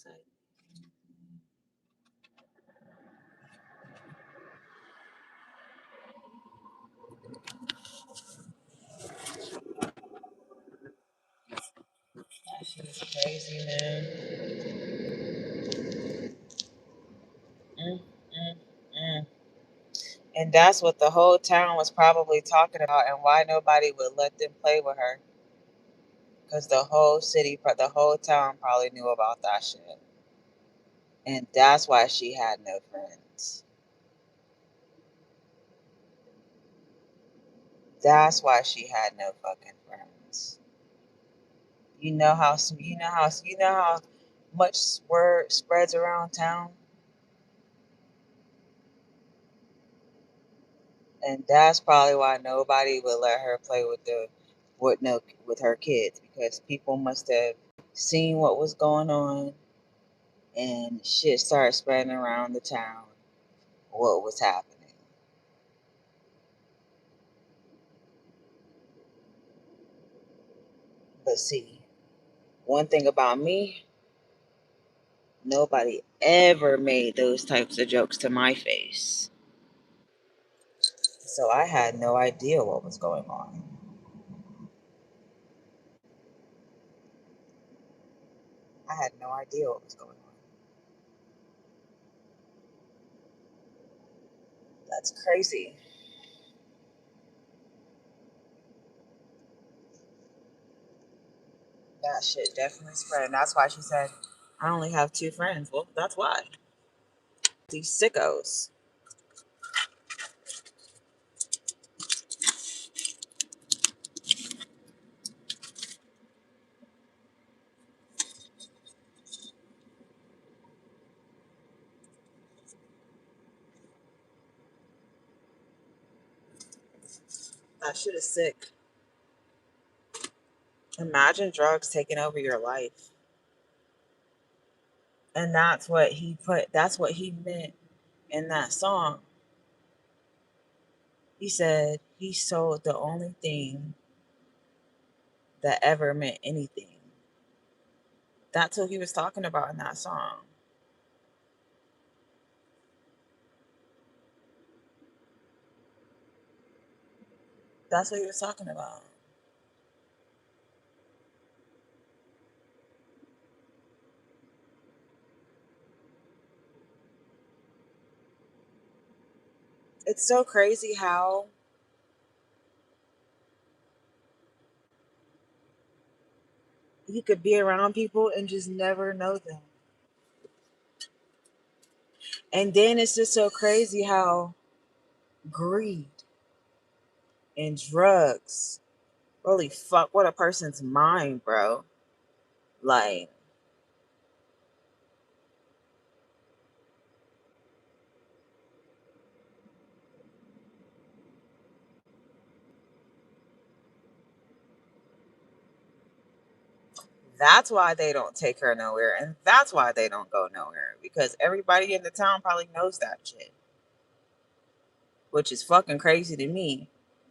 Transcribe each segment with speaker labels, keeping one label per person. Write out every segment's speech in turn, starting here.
Speaker 1: say. That shit is crazy, man. Mm, mm, mm. And that's what the whole town was probably talking about, and why nobody would let them play with her. Because the whole city, the whole town probably knew about that shit. And that's why she had no friends. That's why she had no fucking friends. You know how much word spreads around town, and that's probably why nobody would let her play with the with no with her kids, because people must have seen what was going on, and shit started spreading around the town what was happening. But see, one thing about me, nobody ever made those types of jokes to my face. So I had no idea what was going on. I had no idea what was going on. That's crazy. That shit definitely spread. And that's why she said, I only have two friends. Well, that's why. These sickos. That shit is sick. Imagine drugs taking over your life. And that's what he meant in that song. He said he sold the only thing that ever meant anything. That's what he was talking about in that song. That's what he was talking about. It's so crazy how you could be around people and just never know them. And then it's just so crazy how greed and drugs really fuck with a person's mind, bro. Like, that's why they don't take her nowhere. And that's why they don't go nowhere. Because everybody in the town probably knows that shit. Which is fucking crazy to me.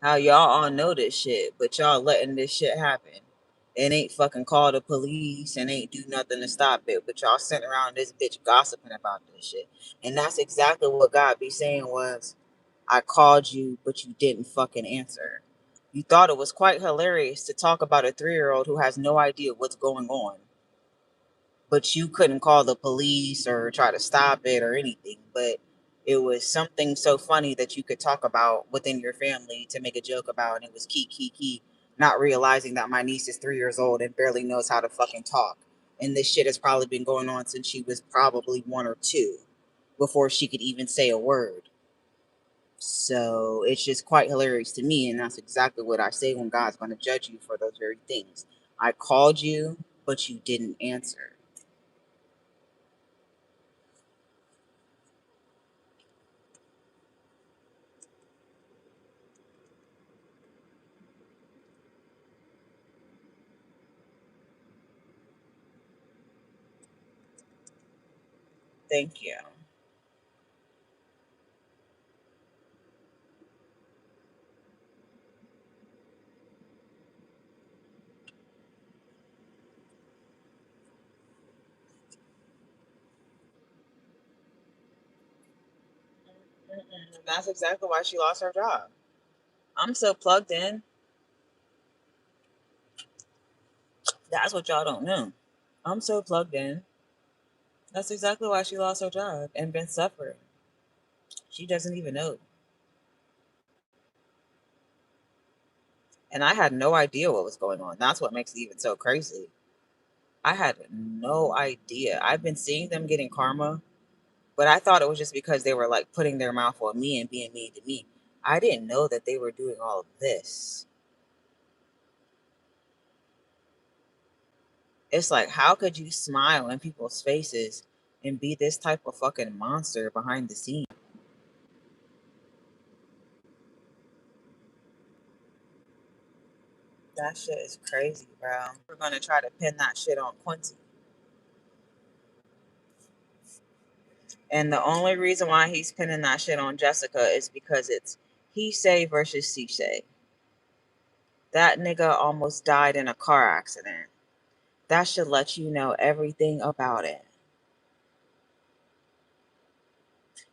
Speaker 1: How y'all all know this shit, but y'all letting this shit happen. And ain't fucking call the police and ain't do nothing to stop it. But y'all sitting around this bitch gossiping about this shit. And that's exactly what God be saying was, I called you, but you didn't fucking answer. You thought it was quite hilarious to talk about a 3-year old who has no idea what's going on, but you couldn't call the police or try to stop it or anything. But it was something so funny that you could talk about within your family to make a joke about, and it was key, not realizing that my niece is 3 years old and barely knows how to fucking talk. And this shit has probably been going on since she was probably 1 or 2 before she could even say a word. So it's just quite hilarious to me. And that's exactly what I say when God's going to judge you for those very things. I called you, but you didn't answer. Thank you. Mm-mm. That's exactly why she lost her job. I'm so plugged in. That's what y'all don't know. I'm so plugged in. That's exactly why she lost her job and been suffering. She doesn't even know. And I had no idea what was going on. That's what makes it even so crazy. I had no idea. I've been seeing them getting karma, but I thought it was just because they were like putting their mouth on me and being mean to me. I didn't know that they were doing all of this. It's like, how could you smile in people's faces and be this type of fucking monster behind the scenes? That shit is crazy, bro. We're gonna try to pin that shit on Quincy. And the only reason why he's pinning that shit on Jessica is because it's he say versus she say. That nigga almost died in a car accident. That should let you know everything about it.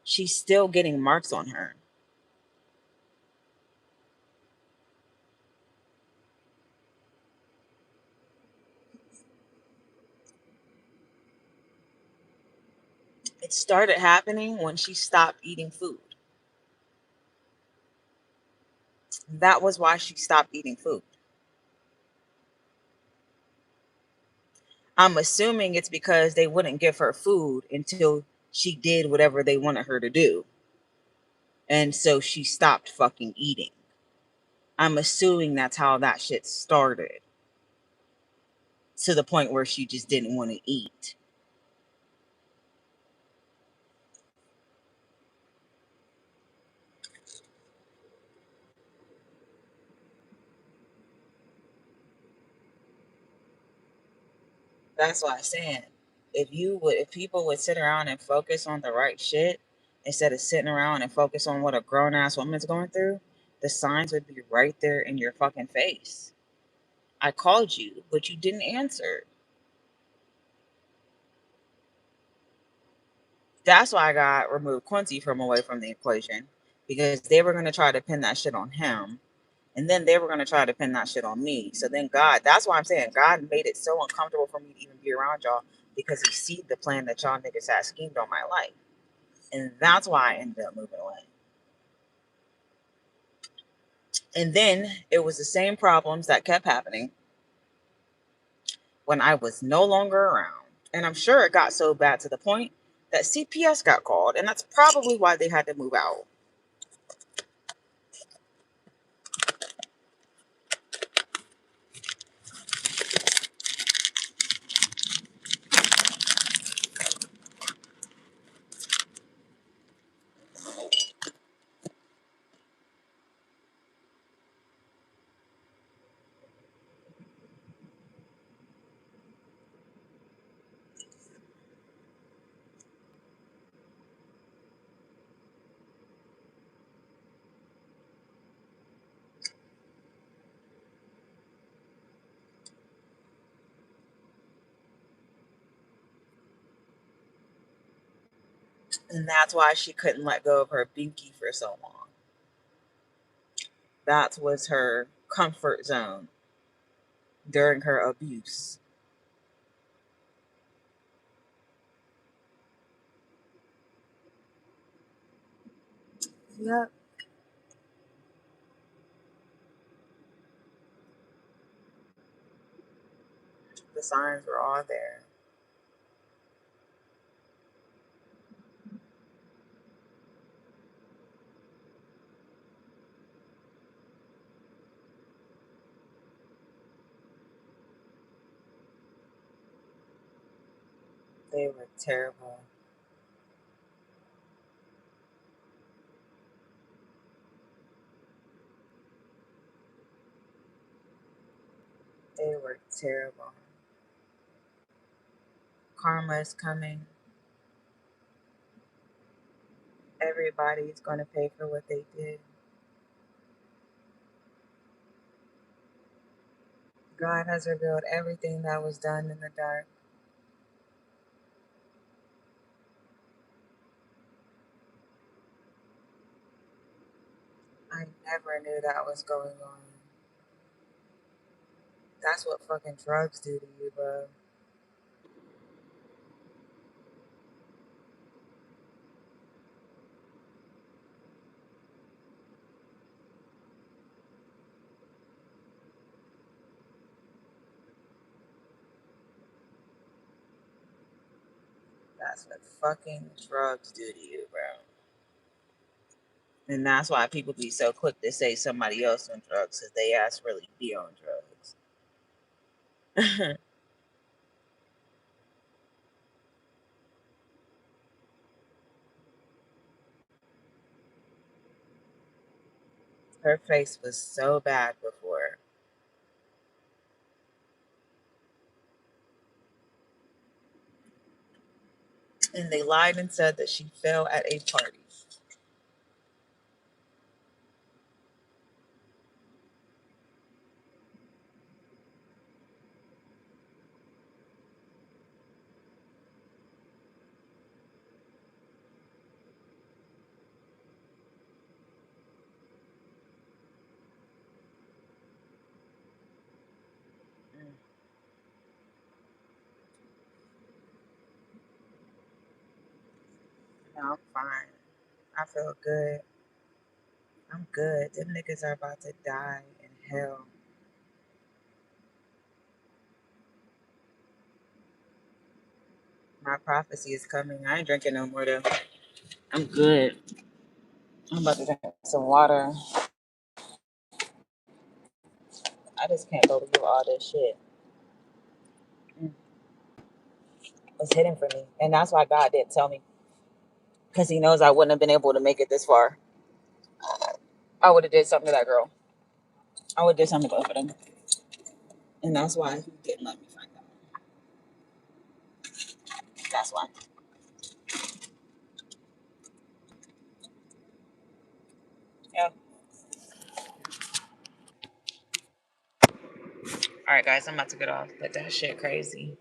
Speaker 1: She's still getting marks on her. It started happening when she stopped eating food. That was why she stopped eating food. I'm assuming it's because they wouldn't give her food until she did whatever they wanted her to do. And so she stopped fucking eating. I'm assuming that's how that shit started, to the point where she just didn't want to eat. That's why I'm saying, if people would sit around and focus on the right shit instead of sitting around and focus on what a grown ass woman's going through, the signs would be right there in your fucking face. I called you, but you didn't answer. That's why I got removed Quincy from away from the equation, because they were going to try to pin that shit on him, and then they were going to try to pin that shit on me. So then God, that's why I'm saying God made it so uncomfortable for me to even be around y'all, because he see the plan that y'all niggas had schemed on my life. And that's why I ended up moving away. And then it was the same problems that kept happening when I was no longer around. And I'm sure it got so bad to the point that CPS got called, and that's probably why they had to move out. And that's why she couldn't let go of her binky for so long. That was her comfort zone during her abuse. Yep. The signs were all there. They were terrible. They were terrible. Karma is coming. Everybody's going to pay for what they did. God has revealed everything that was done in the dark. I never knew that was going on. That's what fucking drugs do to you, bro. That's what fucking drugs do to you, bro. And that's why people be so quick to say somebody else on drugs because they ass really be on drugs. Her face was so bad before. And they lied and said that she fell at a party. Mm, no, I'm fine. I feel good. I'm good. Them niggas are about to die in hell. My prophecy is coming. I ain't drinking no more though. I'm good. I'm about to drink some water. I just can't believe all this shit was hidden for me. And that's why God didn't tell me. Because he knows I wouldn't have been able to make it this far. I would have did something to that girl. I would have did something to both of them. And that's why he didn't let me find out. That's why. Yeah. All right, guys, I'm about to get off. But that shit crazy.